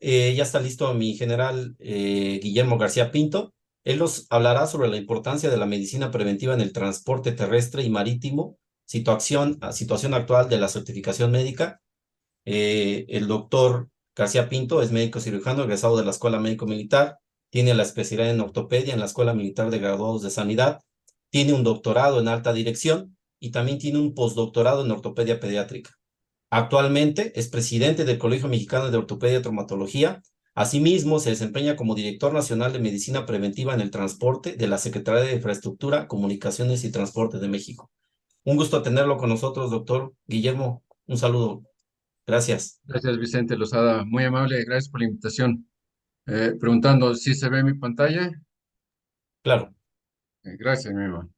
Ya está listo mi general Guillermo García Pinto. Él nos hablará sobre la importancia de la medicina preventiva en el transporte terrestre y marítimo, situación actual de la certificación médica. El doctor García Pinto es médico cirujano egresado de la Escuela Médico Militar, tiene la especialidad en ortopedia en la Escuela Militar de Graduados de Sanidad, tiene un doctorado en alta dirección y también tiene un postdoctorado en ortopedia pediátrica. Actualmente es presidente del Colegio Mexicano de Ortopedia y Traumatología. Asimismo, se desempeña como director nacional de Medicina Preventiva en el Transporte de la Secretaría de Infraestructura, Comunicaciones y Transporte de México. Un gusto tenerlo con nosotros, doctor Guillermo. Un saludo. Gracias. Gracias, Vicente Lozada. Muy amable, gracias por la invitación. Preguntando si se ve mi pantalla. Claro. Gracias, mi hermano.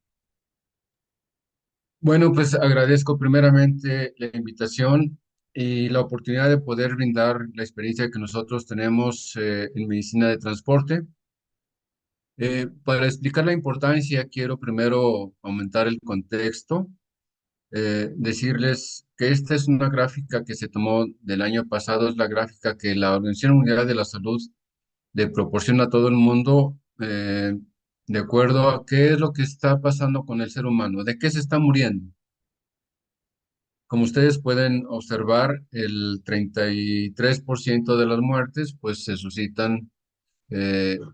Bueno, pues agradezco primeramente la invitación y la oportunidad de poder brindar la experiencia que nosotros tenemos en medicina de transporte. Para explicar la importancia, quiero primero aumentar el contexto, decirles que esta es una gráfica que se tomó del año pasado, es la gráfica que la Organización Mundial de la Salud le proporciona a todo el mundo de acuerdo a qué es lo que está pasando con el ser humano, de qué se está muriendo. Como ustedes pueden observar, el 33% de las muertes pues se suscitan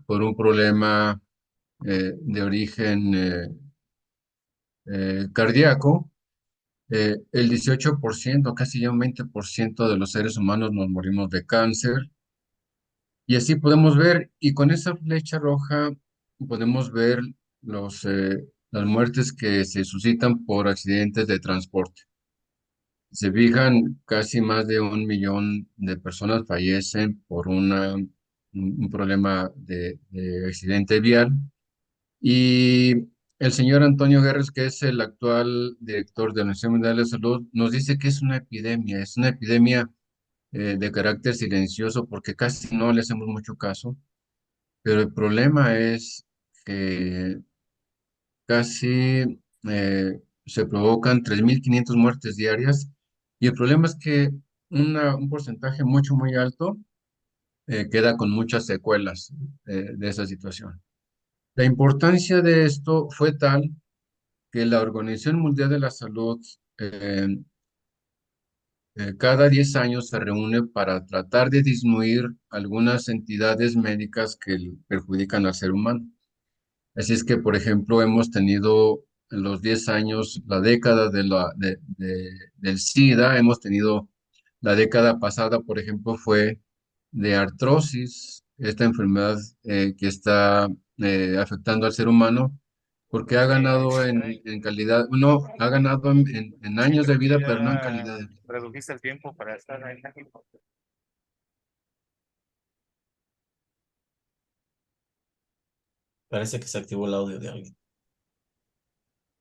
por un problema de origen cardíaco. El 18%, casi ya un 20% de los seres humanos nos morimos de cáncer. Y así podemos ver, y con esa flecha roja podemos ver las muertes que se suscitan por accidentes de transporte. Se fijan, casi más de 1 millón de personas fallecen por un problema de accidente vial. Y el señor Antonio Guerres, que es el actual director de la Organización Mundial de la Salud, nos dice que es una epidemia de carácter silencioso porque casi no le hacemos mucho caso. Pero el problema es que casi se provocan 3.500 muertes diarias y el problema es que un porcentaje muy alto queda con muchas secuelas de esa situación. La importancia de esto fue tal que la Organización Mundial de la Salud cada 10 años se reúne para tratar de disminuir algunas entidades médicas que perjudican al ser humano. Así es que, por ejemplo, hemos tenido en los 10 años la década del SIDA, hemos tenido la década pasada, por ejemplo, fue de artrosis, esta enfermedad que está afectando al ser humano, porque ha ganado en calidad, no, ha ganado en años de vida, pero no en calidad de vida. Redujiste el tiempo para estar ahí. Parece que se activó el audio de alguien.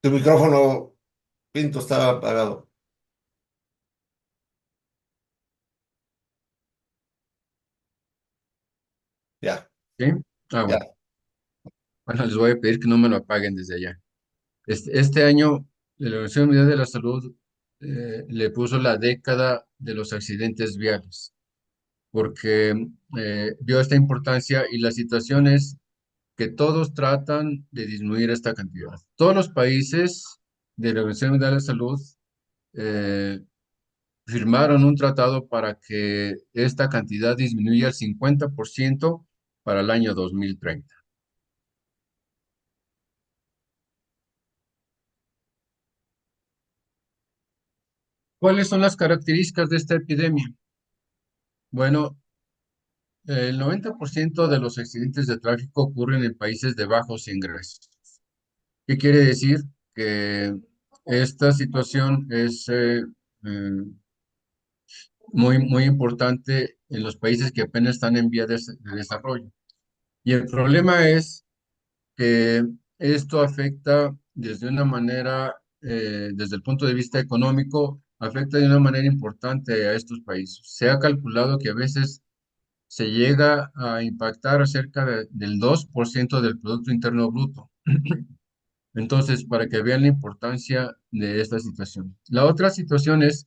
Tu micrófono, Pinto, estaba apagado. Ya, ¿Sí? Ah, ya. bueno. Bueno, les voy a pedir que no me lo apaguen desde allá. Este año, la Organización Mundial de la Salud le puso la década de los accidentes viales, porque vio esta importancia y la situación es que todos tratan de disminuir esta cantidad. Todos los países de la Organización Mundial de la Salud eh, firmaron un tratado para que esta cantidad disminuya al 50% para el año 2030. ¿Cuáles son las características de esta epidemia? Bueno, el 90% de los accidentes de tráfico ocurren en países de bajos ingresos. ¿Qué quiere decir? Que esta situación es muy importante en los países que apenas están en vía de desarrollo. Y el problema es que esto afecta desde una manera, desde el punto de vista económico, afecta de una manera importante a estos países. Se ha calculado que a veces se llega a impactar del 2% del Producto Interno Bruto. Entonces, para que vean la importancia de esta situación. La otra situación es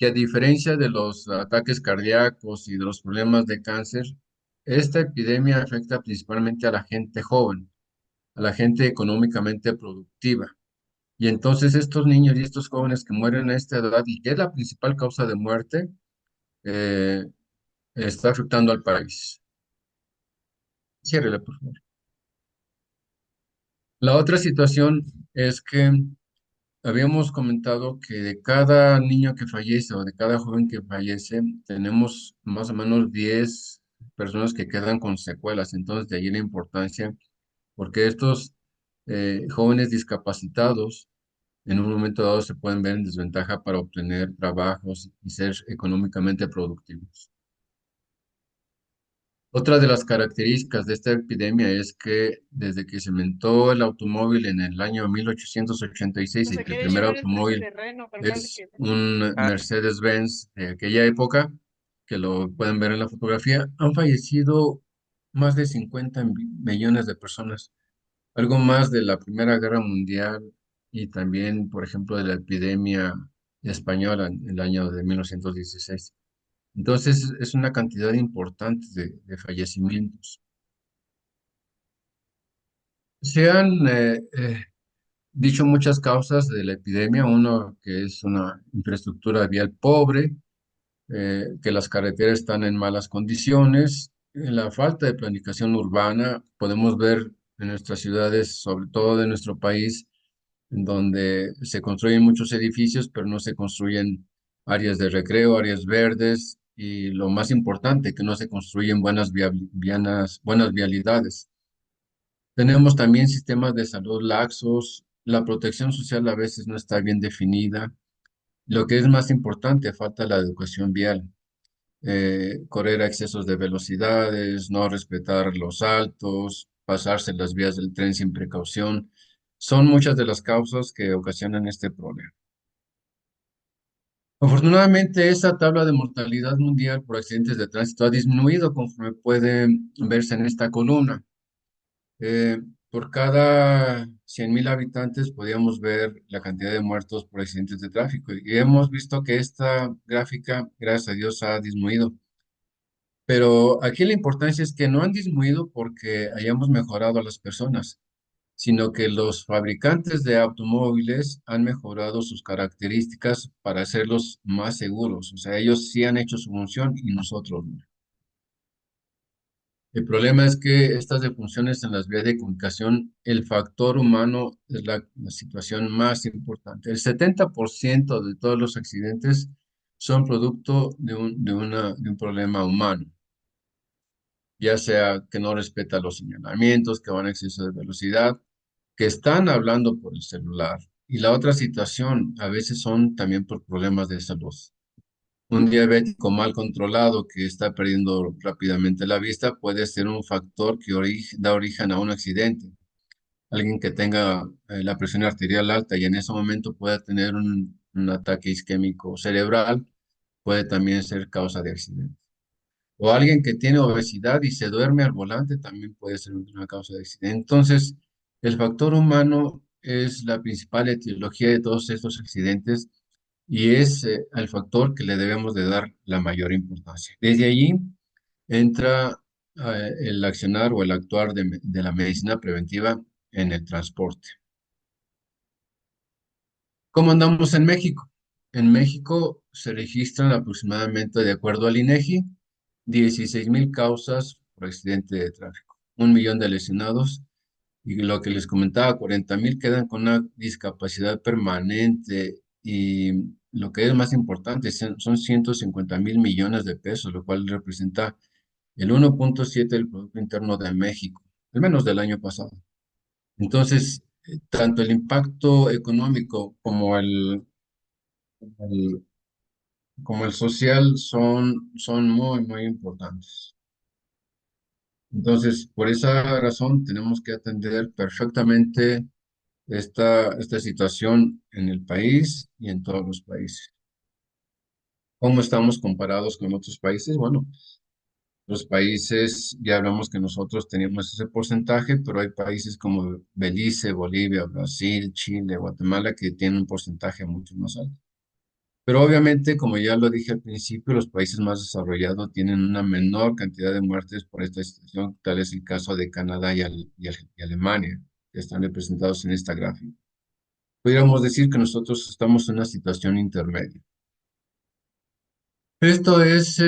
que a diferencia de los ataques cardíacos y de los problemas de cáncer, esta epidemia afecta principalmente a la gente joven, a la gente económicamente productiva. Y entonces estos niños y estos jóvenes que mueren a esta edad y que es la principal causa de muerte, eh, está afectando al país. Ciérrele, por favor. La otra situación es que habíamos comentado que de cada niño que fallece o de cada joven que fallece, tenemos más o menos 10 personas que quedan con secuelas. Entonces, de ahí la importancia, porque estos jóvenes discapacitados en un momento dado se pueden ver en desventaja para obtener trabajos y ser económicamente productivos. Otra de las características de esta epidemia es que desde que se inventó el automóvil en el año 1886 y Se que el quiere primer llevar el pinche automóvil terreno, pero no le es quiere. un Ah, Mercedes-Benz de aquella época, que lo pueden ver en la fotografía, han fallecido más de 50 millones de personas, algo más de la Primera Guerra Mundial y también, por ejemplo, de la epidemia española en el año de 1916. Entonces, es una cantidad importante de fallecimientos. Se han dicho muchas causas de la epidemia. Uno, que es una infraestructura vial pobre, que las carreteras están en malas condiciones, la falta de planificación urbana. Podemos ver en nuestras ciudades, sobre todo de nuestro país, en donde se construyen muchos edificios, pero no se construyen áreas de recreo, áreas verdes y lo más importante, que no se construyen buenas vialidades. Tenemos también sistemas de salud laxos, la protección social a veces no está bien definida. Lo que es más importante, falta la educación vial, correr a excesos de velocidades, no respetar los altos, pasarse las vías del tren sin precaución. Son muchas de las causas que ocasionan este problema. Afortunadamente, esa tabla de mortalidad mundial por accidentes de tránsito ha disminuido conforme puede verse en esta columna. Eh, por cada 100.000 habitantes podíamos ver la cantidad de muertos por accidentes de tráfico y hemos visto que esta gráfica, gracias a Dios, ha disminuido. Pero aquí la importancia es que no han disminuido porque hayamos mejorado a las personas, sino que los fabricantes de automóviles han mejorado sus características para hacerlos más seguros. O sea, ellos sí han hecho su función y nosotros no. El problema es que estas defunciones en las vías de comunicación, el factor humano es la situación más importante. El 70% de todos los accidentes son producto de un problema humano, ya sea que no respeta los señalamientos, que van a exceso de velocidad, que están hablando por el celular. Y la otra situación, a veces son también por problemas de salud. Un diabético mal controlado que está perdiendo rápidamente la vista puede ser un factor que da origen a un accidente. Alguien que tenga la presión arterial alta y en ese momento pueda tener un ataque isquémico cerebral puede también ser causa de accidente. O alguien que tiene obesidad y se duerme al volante también puede ser una causa de accidente. Entonces, el factor humano es la principal etiología de todos estos accidentes y es el factor que le debemos de dar la mayor importancia. Desde allí entra el accionar o el actuar de la medicina preventiva en el transporte. ¿Cómo andamos en México? En México se registran aproximadamente, de acuerdo al INEGI, 16.000 causas por accidente de tráfico, 1 millón de lesionados y lo que les comentaba, 40.000 quedan con una discapacidad permanente y lo que es más importante son 150.000 millones de pesos, lo cual representa el 1.7 del Producto Interno de México, al menos del año pasado. Entonces, tanto el impacto económico el- como el social son muy, muy importantes. Entonces, por esa razón, tenemos que atender perfectamente esta situación en el país y en todos los países. ¿Cómo estamos comparados con otros países? Bueno, los países, ya hablamos que nosotros teníamos ese porcentaje, pero hay países como Belice, Bolivia, Brasil, Chile, Guatemala que tienen un porcentaje mucho más alto. Pero obviamente, como ya lo dije al principio, los países más desarrollados tienen una menor cantidad de muertes por esta situación, tal es el caso de Canadá y Alemania, que están representados en esta gráfica. Podríamos decir que nosotros estamos en una situación intermedia. Esto es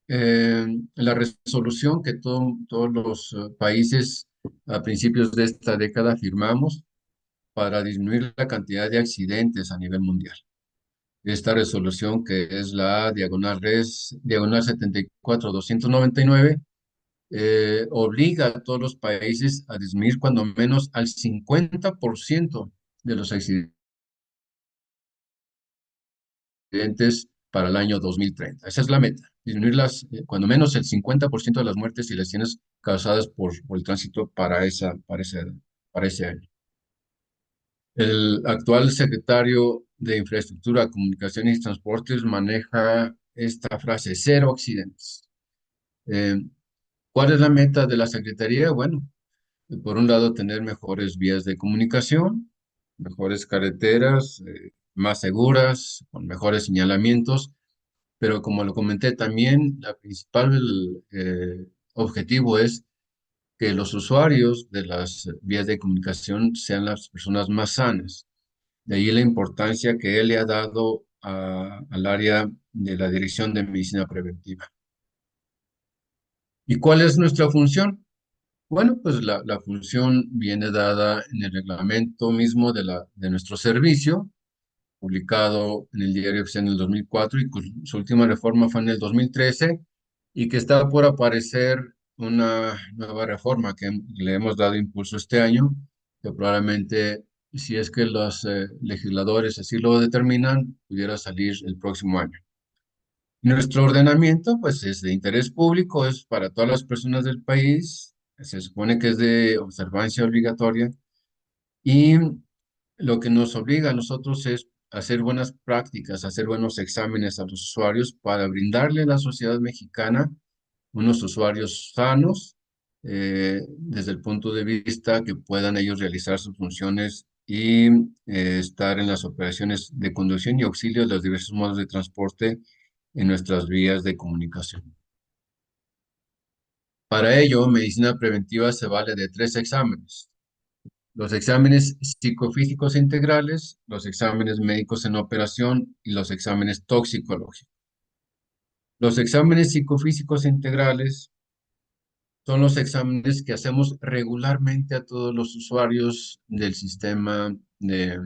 la resolución que todos los países a principios de esta década firmamos para disminuir la cantidad de accidentes a nivel mundial. Esta resolución, que es la diagonal res, diagonal 74299, obliga a todos los países a disminuir cuando menos al 50% de los accidentes para el año 2030. Esa es la meta, disminuir cuando menos el 50% de las muertes y lesiones causadas por el tránsito para ese año. El actual secretario de Infraestructura, Comunicaciones y Transportes maneja esta frase, cero accidentes. Eh, ¿Cuál es la meta de la Secretaría? Bueno, por un lado, tener mejores vías de comunicación, mejores carreteras, más seguras, con mejores señalamientos, pero como lo comenté también, la principal objetivo es que los usuarios de las vías de comunicación sean las personas más sanas. De ahí la importancia que él le ha dado al área de la Dirección de Medicina Preventiva. ¿Y cuál es nuestra función? Bueno, pues la función viene dada en el reglamento mismo de nuestro servicio, publicado en el Diario Oficial en el 2004 y su última reforma fue en el 2013 y que está por aparecer una nueva reforma que le hemos dado impulso este año, que probablemente, si es que los legisladores así lo determinan, pudiera salir el próximo año. Nuestro ordenamiento, pues, es de interés público, es para todas las personas del país, se supone que es de observancia obligatoria y lo que nos obliga a nosotros es hacer buenas prácticas, hacer buenos exámenes a los usuarios para brindarle a la sociedad mexicana unos usuarios sanos, desde el punto de vista que puedan ellos realizar sus funciones y estar en las operaciones de conducción y auxilio de los diversos modos de transporte en nuestras vías de comunicación. Para ello, medicina preventiva se vale de 3 exámenes: los exámenes psicofísicos integrales, los exámenes médicos en operación y los exámenes toxicológicos. Los exámenes psicofísicos integrales son los exámenes que hacemos regularmente a todos los usuarios del sistema de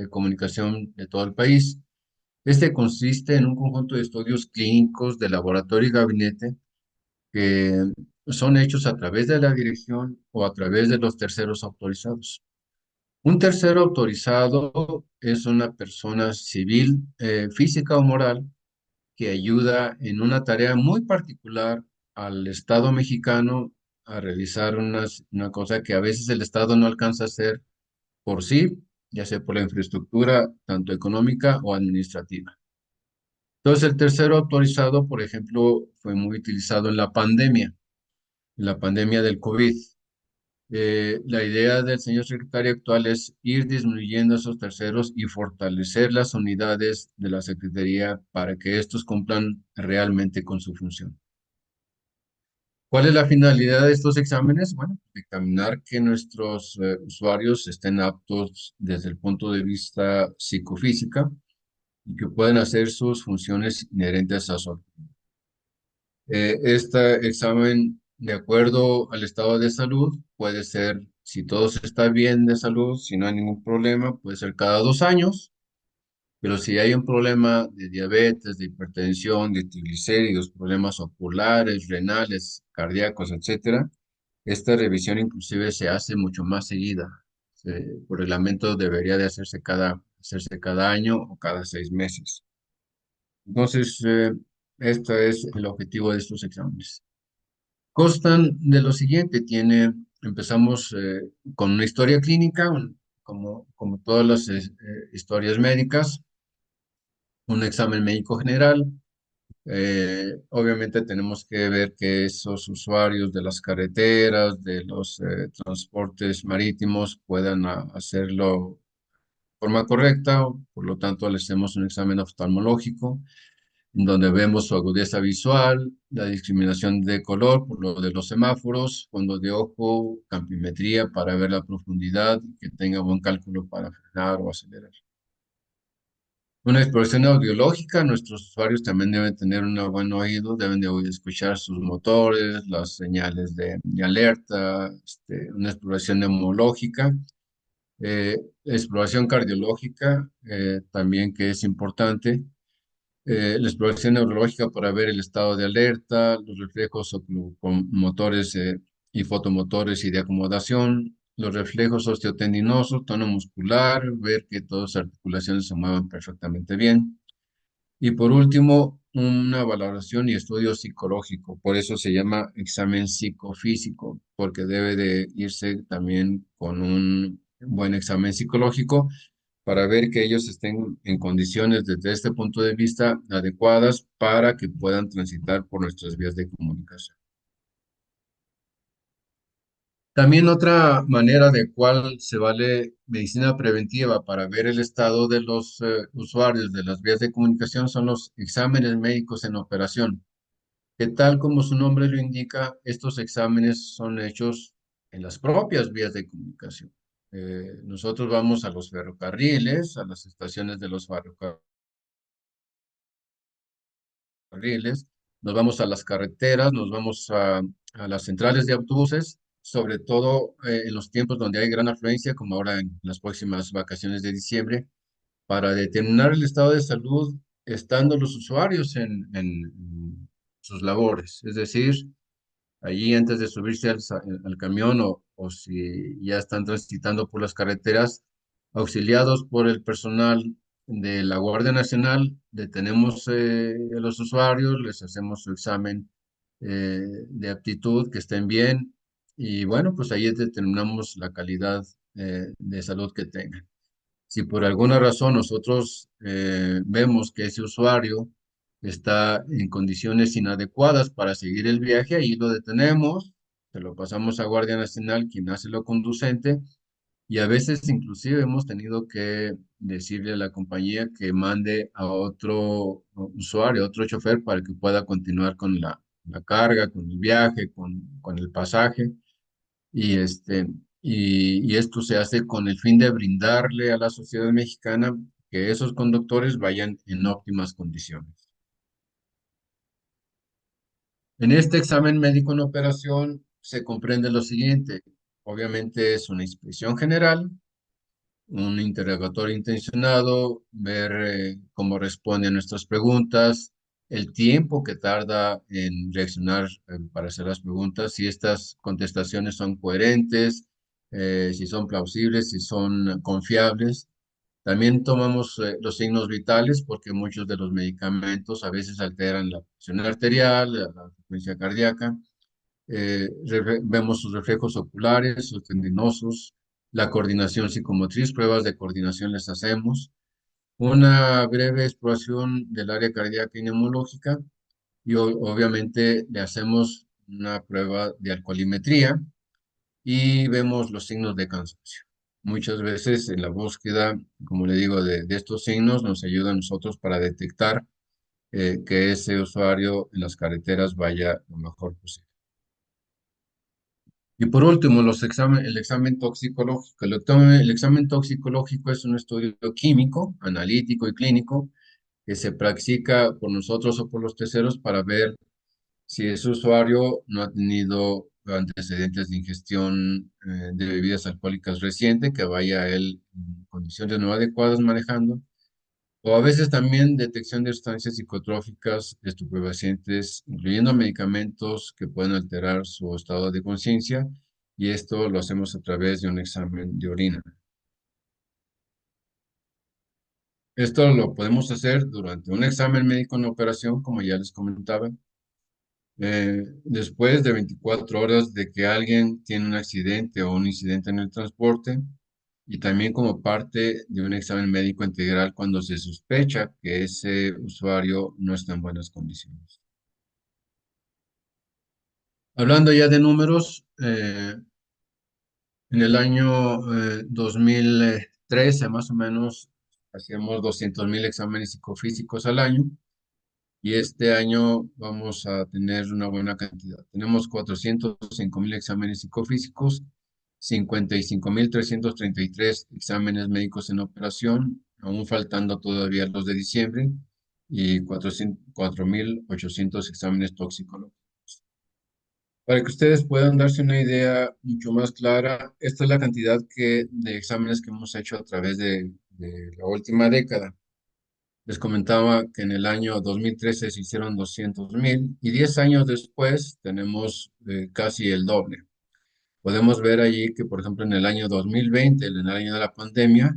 comunicación de todo el país. Este consiste en un conjunto de estudios clínicos de laboratorio y gabinete que son hechos a través de la dirección o a través de los terceros autorizados. Un tercero autorizado es una persona civil, física o moral, que ayuda en una tarea muy particular al Estado mexicano a realizar una cosa que a veces el Estado no alcanza a hacer por sí, ya sea por la infraestructura, tanto económica o administrativa. Entonces, el tercero autorizado, por ejemplo, fue muy utilizado en la pandemia del COVID. La idea del señor secretario actual es ir disminuyendo esos terceros y fortalecer las unidades de la Secretaría para que estos cumplan realmente con su función. ¿Cuál es la finalidad de estos exámenes? Bueno, dictaminar que nuestros usuarios estén aptos desde el punto de vista psicofísica y que puedan hacer sus funciones inherentes a su. Este examen, de acuerdo al estado de salud, puede ser, si todo está bien de salud, si no hay ningún problema, puede ser cada 2 años, pero si hay un problema de diabetes, de hipertensión, de triglicéridos, problemas oculares, renales, cardíacos, etcétera, esta revisión inclusive se hace mucho más seguida. Por reglamento debería de hacerse cada año o cada 6 meses. Entonces, este es el objetivo de estos exámenes. Constan de lo siguiente, empezamos con una historia clínica, como todas las historias médicas, un examen médico general. Obviamente tenemos que ver que esos usuarios de las carreteras, de los transportes marítimos puedan hacerlo forma correcta, por lo tanto le hacemos un examen oftalmológico, en donde vemos su agudeza visual, la discriminación de color por lo de los semáforos, fondo de ojo, campimetría para ver la profundidad, que tenga buen cálculo para frenar o acelerar. Una exploración audiológica, nuestros usuarios también deben tener un buen oído, deben de escuchar sus motores, las señales de alerta, una exploración neumológica, exploración cardiológica también que es importante, la exploración neurológica para ver el estado de alerta, los reflejos motores y fotomotores y de acomodación, los reflejos osteotendinosos, tono muscular, ver que todas las articulaciones se muevan perfectamente bien. Y por último, una valoración y estudio psicológico. Por eso se llama examen psicofísico, porque debe de irse también con un buen examen psicológico para ver que ellos estén en condiciones desde este punto de vista adecuadas para que puedan transitar por nuestras vías de comunicación. También otra manera de cual se vale medicina preventiva para ver el estado de los usuarios de las vías de comunicación son los exámenes médicos en operación, que tal como su nombre lo indica, estos exámenes son hechos en las propias vías de comunicación. Nosotros vamos a los ferrocarriles, a las estaciones de los ferrocarriles, nos vamos a las carreteras, nos vamos a las centrales de autobuses, sobre todo en los tiempos donde hay gran afluencia, como ahora en las próximas vacaciones de diciembre, para determinar el estado de salud estando los usuarios en sus labores. Es decir, allí antes de subirse al camión o si ya están transitando por las carreteras, auxiliados por el personal de la Guardia Nacional, detenemos a los usuarios, les hacemos su examen de aptitud, que estén bien y bueno, pues ahí determinamos la calidad de salud que tengan. Si por alguna razón nosotros vemos que ese usuario está en condiciones inadecuadas para seguir el viaje, ahí lo detenemos, se lo pasamos a Guardia Nacional, quien hace lo conducente, y a veces inclusive hemos tenido que decirle a la compañía que mande a otro usuario, a otro chofer, para que pueda continuar con la carga, con el viaje, con el pasaje. Y, y esto se hace con el fin de brindarle a la sociedad mexicana que esos conductores vayan en óptimas condiciones. En este examen médico en operación se comprende lo siguiente. Obviamente es una inspección general, un interrogatorio intencionado, ver cómo responde a nuestras preguntas, el tiempo que tarda en reaccionar para hacer las preguntas, si estas contestaciones son coherentes, si son plausibles, si son confiables. También tomamos los signos vitales porque muchos de los medicamentos a veces alteran la presión arterial, la frecuencia cardíaca. Vemos sus reflejos oculares, sus tendinosos, la coordinación psicomotriz, pruebas de coordinación les hacemos, una breve exploración del área cardíaca y neumológica y obviamente le hacemos una prueba de alcoholimetría y vemos los signos de cansancio. Muchas veces en la búsqueda, como le digo, de estos signos nos ayuda a nosotros para detectar que ese usuario en las carreteras vaya lo mejor posible. Y por último, el examen toxicológico. El examen toxicológico es un estudio químico, analítico y clínico que se practica por nosotros o por los terceros para ver si ese usuario no ha tenido antecedentes de ingestión de bebidas alcohólicas reciente, que vaya él en condiciones no adecuadas manejando, o a veces también detección de sustancias psicotróficas, estupefacientes, incluyendo medicamentos que pueden alterar su estado de conciencia, y esto lo hacemos a través de un examen de orina. Esto lo podemos hacer durante un examen médico en operación, como ya les comentaba, después de 24 horas de que alguien tiene un accidente o un incidente en el transporte, y también como parte de un examen médico integral cuando se sospecha que ese usuario no está en buenas condiciones. Hablando ya de números, en el año 2013 más o menos hacíamos 200,000 exámenes psicofísicos al año y este año vamos a tener una buena cantidad. Tenemos 405,000 exámenes psicofísicos, 55,333 exámenes médicos en operación, aún faltando todavía los de diciembre, y 4,800 exámenes toxicológicos. Para que ustedes puedan darse una idea mucho más clara, esta es la cantidad de exámenes que hemos hecho a través de la última década. Les comentaba que en el año 2013 se hicieron 200,000 y 10 años después tenemos casi el doble. Podemos ver allí que, por ejemplo, en el año 2020, en el año de la pandemia,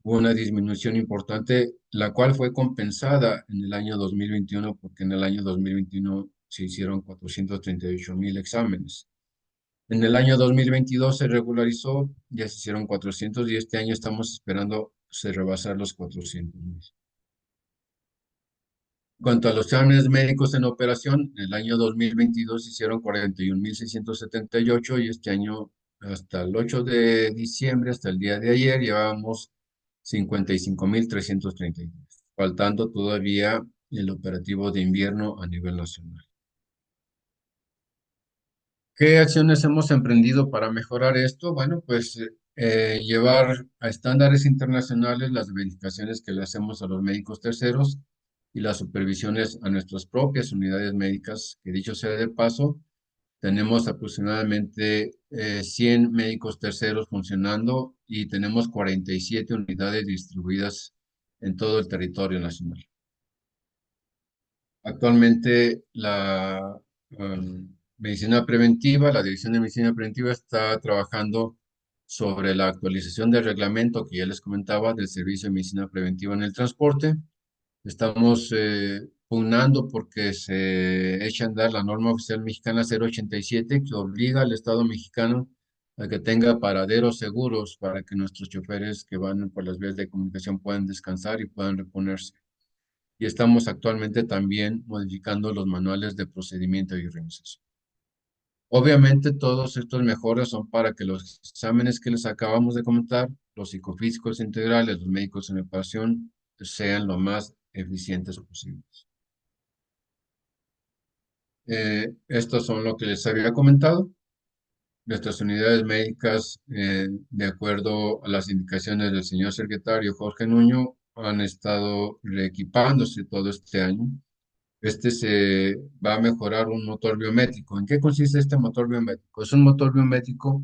hubo una disminución importante, la cual fue compensada en el año 2021, porque en el año 2021 se hicieron 438,000 exámenes. En el año 2022 se regularizó, ya se hicieron 400 y este año estamos esperando se rebasar los 400,000. En cuanto a los exámenes médicos en operación, en el año 2022 se hicieron 41,678 y este año, hasta el 8 de diciembre, hasta el día de ayer, llevábamos 55,333, faltando todavía el operativo de invierno a nivel nacional. ¿Qué acciones hemos emprendido para mejorar esto? Bueno, pues llevar a estándares internacionales las verificaciones que le hacemos a los médicos terceros y las supervisiones a nuestras propias unidades médicas, que dicho sea de paso, tenemos aproximadamente 100 médicos terceros funcionando y tenemos 47 unidades distribuidas en todo el territorio nacional. Actualmente medicina preventiva, la División de Medicina Preventiva está trabajando sobre la actualización del reglamento que ya les comentaba del Servicio de Medicina Preventiva en el Transporte. Estamos pugnando porque se echa a andar la norma oficial mexicana 087 que obliga al Estado mexicano a que tenga paraderos seguros para que nuestros choferes que van por las vías de comunicación puedan descansar y puedan reponerse. Y estamos actualmente también modificando los manuales de procedimiento y organización. Obviamente, todos estos mejoras son para que los exámenes que les acabamos de comentar, los psicofísicos integrales, los médicos en operación, sean lo más eficientes posibles. Estos son lo que les había comentado. Nuestras unidades médicas, de acuerdo a las indicaciones del señor secretario Jorge Nuño, han estado reequipándose todo este año. Este se va a mejorar un motor biométrico. ¿En qué consiste este motor biométrico? Es un motor biométrico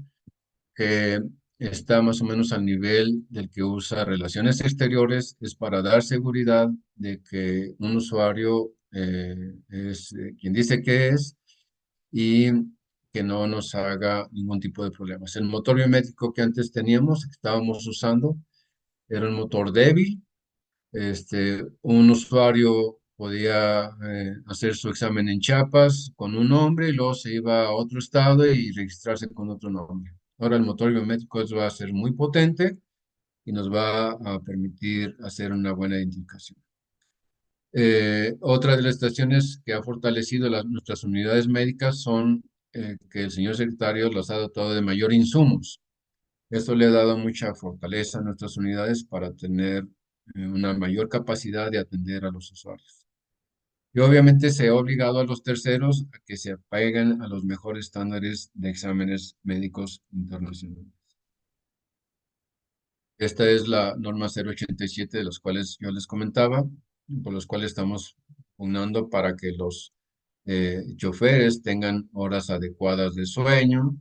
que está más o menos al nivel del que usa relaciones exteriores. Es para dar seguridad de que un usuario es quien dice que es y que no nos haga ningún tipo de problemas. El motor biométrico que antes teníamos, que estábamos usando, era un motor débil. Un usuario podía hacer su examen en Chiapas con un nombre y luego se iba a otro estado y registrarse con otro nombre. Ahora el motor biométrico va a ser muy potente y nos va a permitir hacer una buena identificación. Otra de las estaciones que ha fortalecido nuestras unidades médicas son que el señor secretario las ha dotado de mayor insumos. Esto le ha dado mucha fortaleza a nuestras unidades para tener una mayor capacidad de atender a los usuarios. Y obviamente se ha obligado a los terceros a que se apeguen a los mejores estándares de exámenes médicos internacionales. Esta es la norma 087 de los cuales yo les comentaba, por los cuales estamos pugnando para que los choferes tengan horas adecuadas de sueño,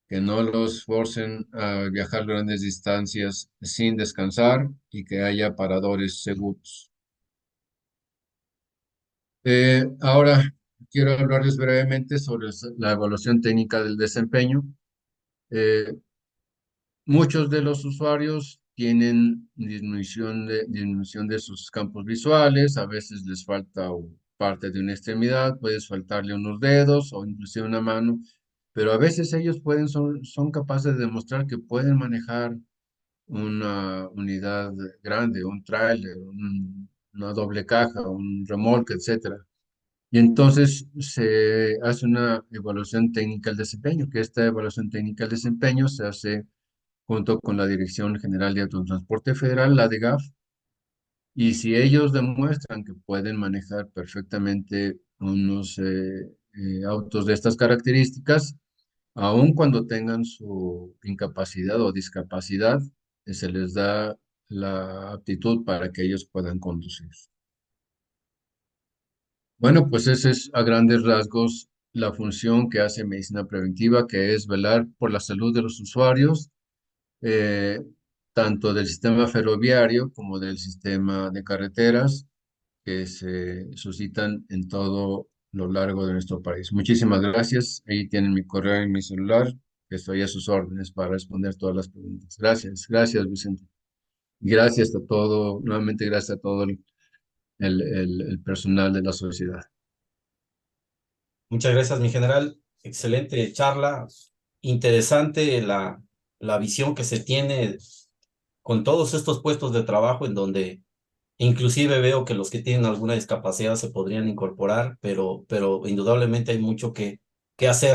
que no los forcen a viajar grandes distancias sin descansar y que haya paradores seguros. Ahora quiero hablarles brevemente sobre la evaluación técnica del desempeño. Eh, Muchos de los usuarios tienen disminución de sus campos visuales, a veces les falta parte de una extremidad, puede faltarle unos dedos o inclusive una mano, pero a veces ellos son capaces de demostrar que pueden manejar una unidad grande, un tráiler, una doble caja, un remolque, etcétera. Y entonces se hace una evaluación técnica del desempeño, que esta evaluación técnica del desempeño se hace junto con la Dirección General de Autotransporte Federal, la DGAF, y si ellos demuestran que pueden manejar perfectamente unos autos de estas características, aun cuando tengan su incapacidad o discapacidad, se les da la aptitud para que ellos puedan conducir. Bueno, pues esa es a grandes rasgos la función que hace medicina preventiva, que es velar por la salud de los usuarios, eh, tanto del sistema ferroviario como del sistema de carreteras que se suscitan en todo lo largo de nuestro país. Muchísimas gracias. Ahí tienen mi correo y mi celular, que estoy a sus órdenes para responder todas las preguntas. Gracias, gracias, Vicente. Y gracias a todo, nuevamente gracias a todo el personal de la sociedad. Muchas gracias, mi general. Excelente charla. Interesante la visión que se tiene con todos estos puestos de trabajo en donde inclusive veo que los que tienen alguna discapacidad se podrían incorporar, pero indudablemente hay mucho que hacer.